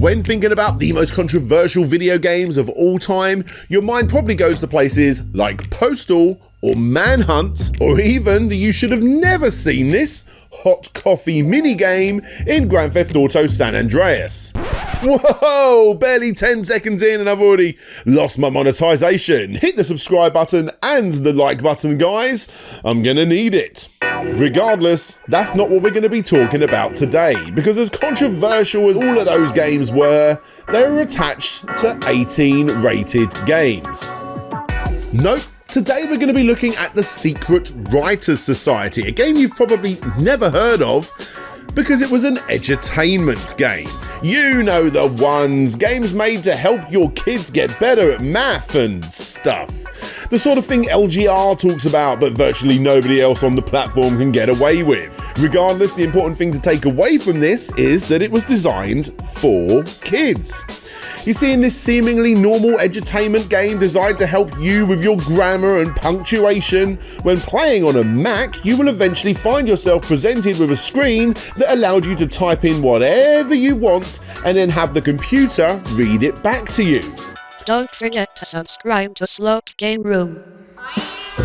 When thinking about the most controversial video games of all time, your mind probably goes to places like Postal or Manhunt, or even the you should have never seen this hot coffee minigame in Grand Theft Auto San Andreas. Whoa, barely 10 seconds in and I've already lost my monetization. Hit the subscribe button and the like button, guys. I'm gonna need it. Regardless, that's not what we're going to be talking about today, because as controversial as all of those games were, they were attached to 18 rated games. Nope. Today we're going to be looking at the Secret Writers Society, a game you've probably never heard of because it was an edutainment game. You know the ones, games made to help your kids get better at math and stuff. The sort of thing LGR talks about but virtually nobody else on the platform can get away with. Regardless, the important thing to take away from this is that it was designed for kids. You see, in this seemingly normal edutainment game designed to help you with your grammar and punctuation, when playing on a Mac, you will eventually find yourself presented with a screen that allowed you to type in whatever you want and then have the computer read it back to you. Don't forget to subscribe to Slug Game Room.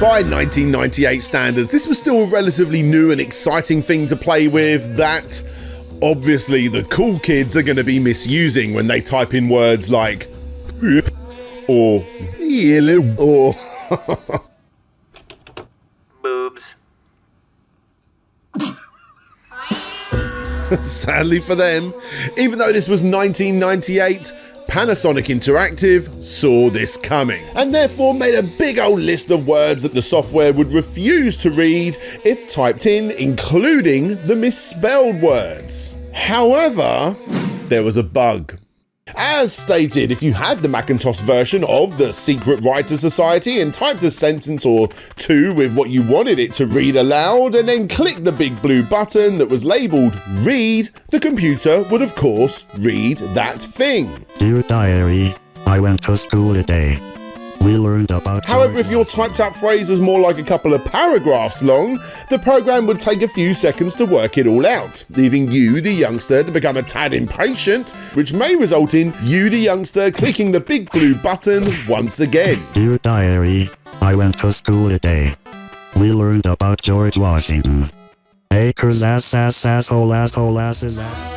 By 1998 standards, this was still a relatively new and exciting thing to play with that obviously the cool kids are going to be misusing when they type in words like or or boobs. Sadly for them, even though this was 1998, Panasonic Interactive saw this coming and therefore made a big old list of words that the software would refuse to read if typed in, including the misspelled words. However, there was a bug. As stated, if you had the Macintosh version of the Secret Writers Society and typed a sentence or two with what you wanted it to read aloud and then clicked the big blue button that was labelled read, the computer would of course read that thing. Dear diary, I went to school today. We learned about... However, if your typed out phrase was more like a couple of paragraphs long, the program would take a few seconds to work it all out, leaving you, the youngster, to become a tad impatient, which may result in you, the youngster, clicking the big blue button once again. Dear diary, I went to school today. We learned about George Washington. Acres ass asshole asshole asses ass.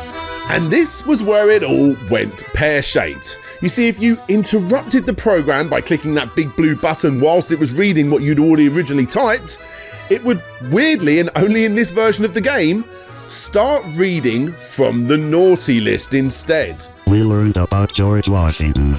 And this was where it all went pear-shaped. You see, if you interrupted the program by clicking that big blue button whilst it was reading what you'd already originally typed, it would weirdly, and only in this version of the game, start reading from the naughty list instead. We learned about George Washington.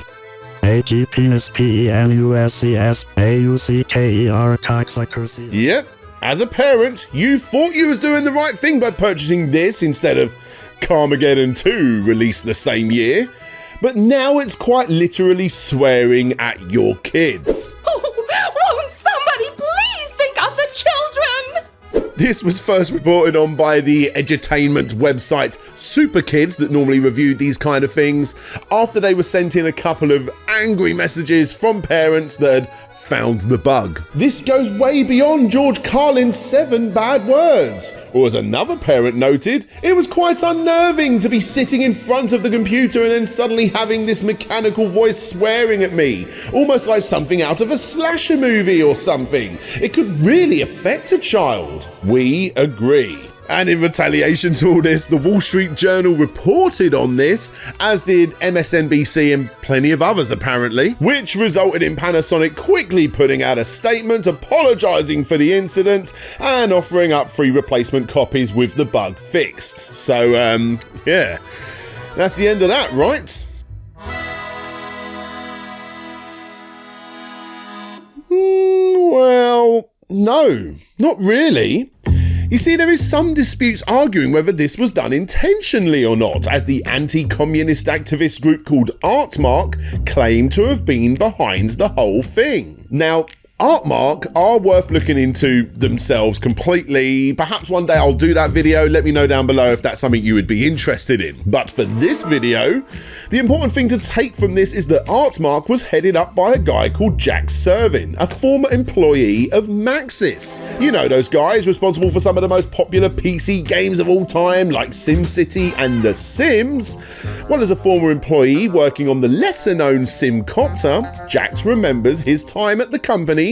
A-G-P-S-P-E-N-U-S-C-S-A-U-C-K-E-R cocksucker. Yep, as a parent, you thought you was doing the right thing by purchasing this instead of Carmageddon 2, released the same year. But now it's quite literally swearing at your kids. Oh, won't somebody please think of the children? This was first reported on by the edutainment website Super Kids that normally reviewed these kind of things, after they were sent in a couple of angry messages from parents that had found the bug. This goes way beyond George Carlin's 7 bad words. Or as another parent noted, it was quite unnerving to be sitting in front of the computer and then suddenly having this mechanical voice swearing at me, almost like something out of a slasher movie or something. It could really affect a child. We agree. And in retaliation to all this, the Wall Street Journal reported on this, as did MSNBC and plenty of others apparently, which resulted in Panasonic quickly putting out a statement apologising for the incident and offering up free replacement copies with the bug fixed. So, yeah, that's the end of that, right? Well, no, not really. You see, there is some disputes arguing whether this was done intentionally or not, as the anti-communist activist group called Artmark claimed to have been behind the whole thing. Now, Artmark are worth looking into themselves completely. Perhaps one day I'll do that video. Let me know down below if that's something you would be interested in. But for this video, the important thing to take from this is that Artmark was headed up by a guy called Jack Servin, a former employee of Maxis. You know, those guys responsible for some of the most popular PC games of all time, like SimCity and The Sims. Well, as a former employee working on the lesser-known Simcopter, Jax remembers his time at the company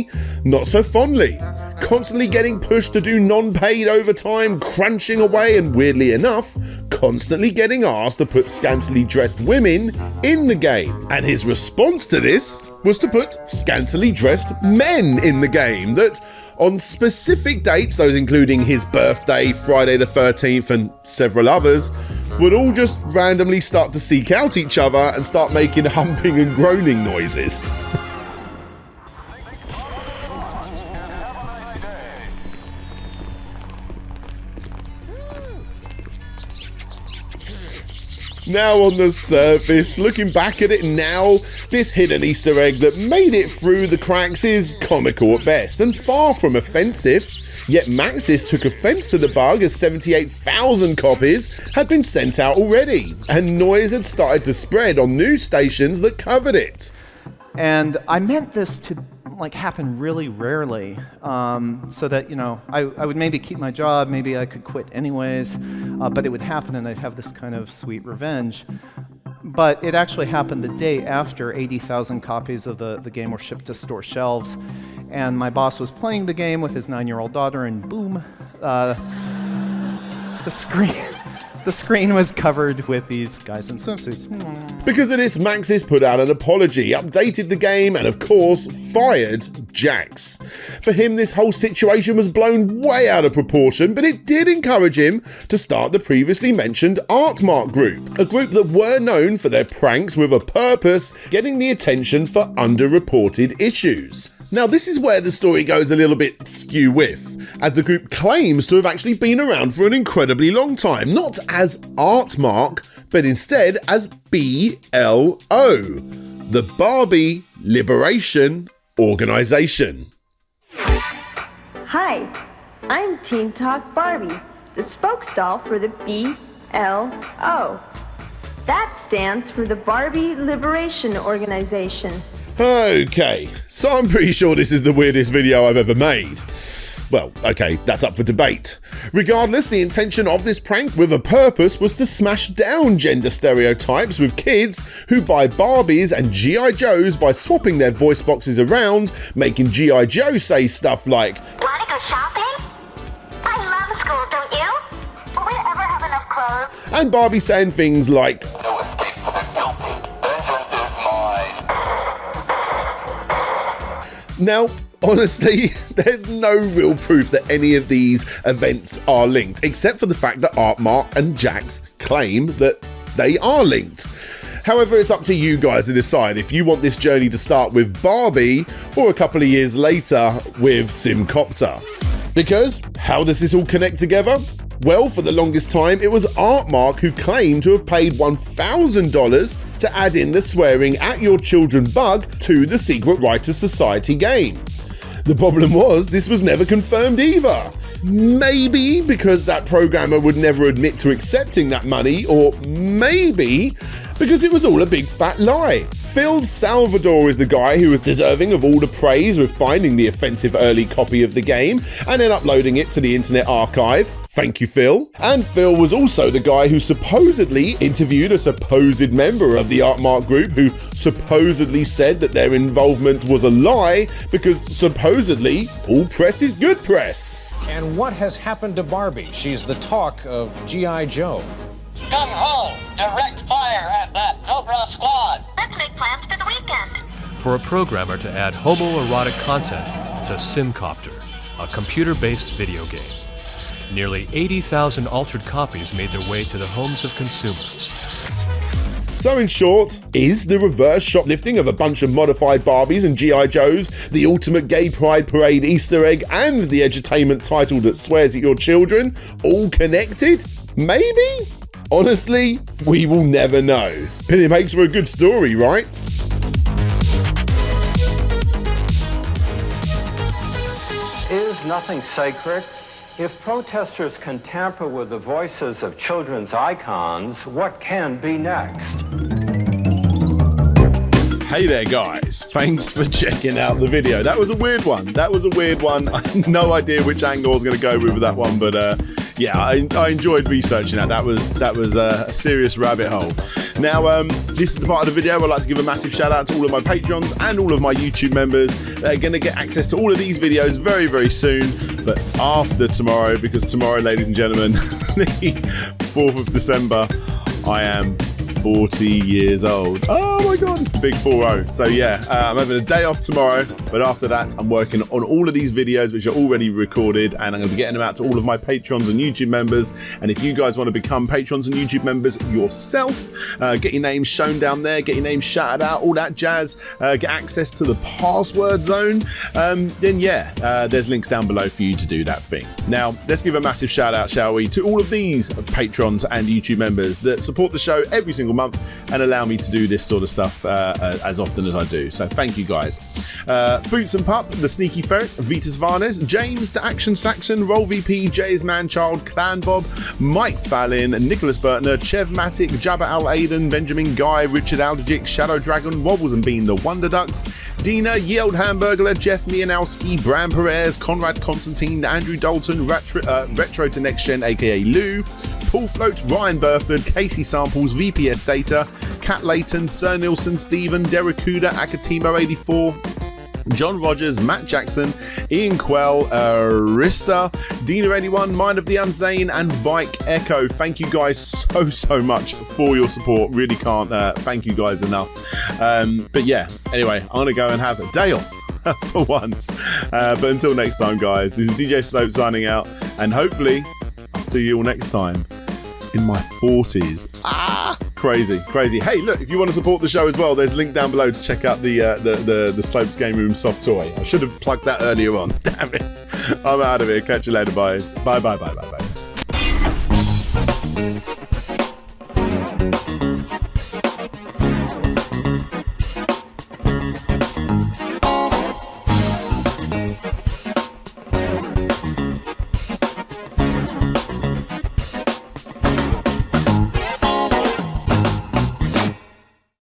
not so fondly, constantly getting pushed to do non-paid overtime, crunching away, and weirdly enough, constantly getting asked to put scantily dressed women in the game. And his response to this was to put scantily dressed men in the game that on specific dates, those including his birthday, Friday the 13th, and several others, would all just randomly start to seek out each other and start making humping and groaning noises. Now on the surface, looking back at it now, this hidden Easter egg that made it through the cracks is comical at best and far from offensive. Yet Maxis took offense to the bug as 78,000 copies had been sent out already, and noise had started to spread on news stations that covered it. And I meant this to happen really rarely, so that, you know, I would maybe keep my job, maybe I could quit anyways, but it would happen and I'd have this kind of sweet revenge. But it actually happened the day after 80,000 copies of the game were shipped to store shelves, and my boss was playing the game with his 9-year-old daughter, and boom, the screen was covered with these guys in swimsuits. Because of this, Maxis put out an apology, updated the game, and of course, fired Jax. For him, this whole situation was blown way out of proportion, but it did encourage him to start the previously mentioned Artmark group, a group that were known for their pranks with a purpose, getting the attention for underreported issues. Now, this is where the story goes a little bit skew-with, as the group claims to have actually been around for an incredibly long time, not as Artmark, but instead as BLO, the Barbie Liberation Organization. Hi, I'm Teen Talk Barbie, the spokesdoll for the BLO. That stands for the Barbie Liberation Organization. Okay, so I'm pretty sure this is the weirdest video I've ever made. Well, okay, that's up for debate. Regardless, the intention of this prank with a purpose was to smash down gender stereotypes with kids who buy Barbies and G.I. Joes by swapping their voice boxes around, making G.I. Joe say stuff like, "Wanna go shopping? I love school, don't you? Will we ever have enough clothes?" and Barbie saying things like, "No escape for the guilty. Vengeance is mine." Now, honestly, there's no real proof that any of these events are linked, except for the fact that Artmark and Jax claim that they are linked. However, it's up to you guys to decide if you want this journey to start with Barbie or a couple of years later with Simcopter. Because how does this all connect together? Well, for the longest time, it was Artmark who claimed to have paid $1,000 to add in the swearing at your children bug to the Secret Writers Society game. The problem was, this was never confirmed either. Maybe because that programmer would never admit to accepting that money, or maybe because it was all a big fat lie. Phil Salvador is the guy who was deserving of all the praise with finding the offensive early copy of the game and then uploading it to the Internet Archive. Thank you, Phil. And Phil was also the guy who supposedly interviewed a supposed member of the Artmark group who supposedly said that their involvement was a lie because supposedly all press is good press. And what has happened to Barbie? She's the talk of G.I. Joe. Come home! Direct fire at that Cobra Squad! Let's make plans for the weekend! For a programmer to add homoerotic content to Simcopter, a computer-based video game. Nearly 80,000 altered copies made their way to the homes of consumers. So in short, is the reverse shoplifting of a bunch of modified Barbies and G.I. Joes, the ultimate gay pride parade Easter egg, and the edutainment title that swears at your children all connected? Maybe? Honestly, we will never know. But it makes for a good story, right? nothing sacred. If protesters can tamper with the voices of children's icons, what can be next? Hey there guys, thanks for checking out the video. That was a weird one. I had no idea which angle I was going to go with that one, but yeah, I enjoyed researching that. That was a serious rabbit hole. Now, this is the part of the video I'd like to give a massive shout out to all of my Patrons and all of my YouTube members. They're going to get access to all of these videos very, very soon, but after tomorrow, because tomorrow, ladies and gentlemen, the 4th of December, I am 40 years old. Oh my god, it's the big 4-0. So yeah, I'm having a day off tomorrow, but after that I'm working on all of these videos which are already recorded, and I'm going to be getting them out to all of my patrons and YouTube members. And if you guys want to become patrons and YouTube members yourself, get your names shown down there, get your names shouted out, all that jazz, get access to the password zone, then yeah, there's links down below for you to do that thing. Now let's give a massive shout out, shall we, to all of these patrons and YouTube members that support the show every single month and allow me to do this sort of stuff as often as I do. So thank you guys. Boots and Pup, The Sneaky Ferret, Vitas Varnes, James, The Action Saxon, Roll VP, Jay's Manchild, Clan Bob, Mike Fallin, Nicholas Bertner, Chev Matic, Jabba Al Aiden, Benjamin Guy, Richard Aldergic, Shadow Dragon, Wobbles and Bean, The Wonder Ducks, Dina, Yield Hamburglar, Jeff Mianowski, Bram Perez, Conrad Constantine, Andrew Dalton, Retro to Next Gen aka Lou, Paul Float, Ryan Burford, Casey Samples, VPS Data, Kat Layton, Sir Nilsson, Stephen, Derek Kuda, Akatimo84, John Rogers, Matt Jackson, Ian Quell, Rista, Dina81, Mind of the Unzane, and Vike Echo. Thank you guys so much for your support. Really can't thank you guys enough. But yeah, anyway, I'm gonna go and have a day off for once. But until next time, guys, this is DJ Slope signing out, and hopefully I'll see you all next time in my 40s. Crazy. Hey, look, if you want to support the show as well, there's a link down below to check out the Slopes Game Room soft toy. I should have plugged that earlier on. Damn it. I'm out of here. Catch you later, boys. Bye.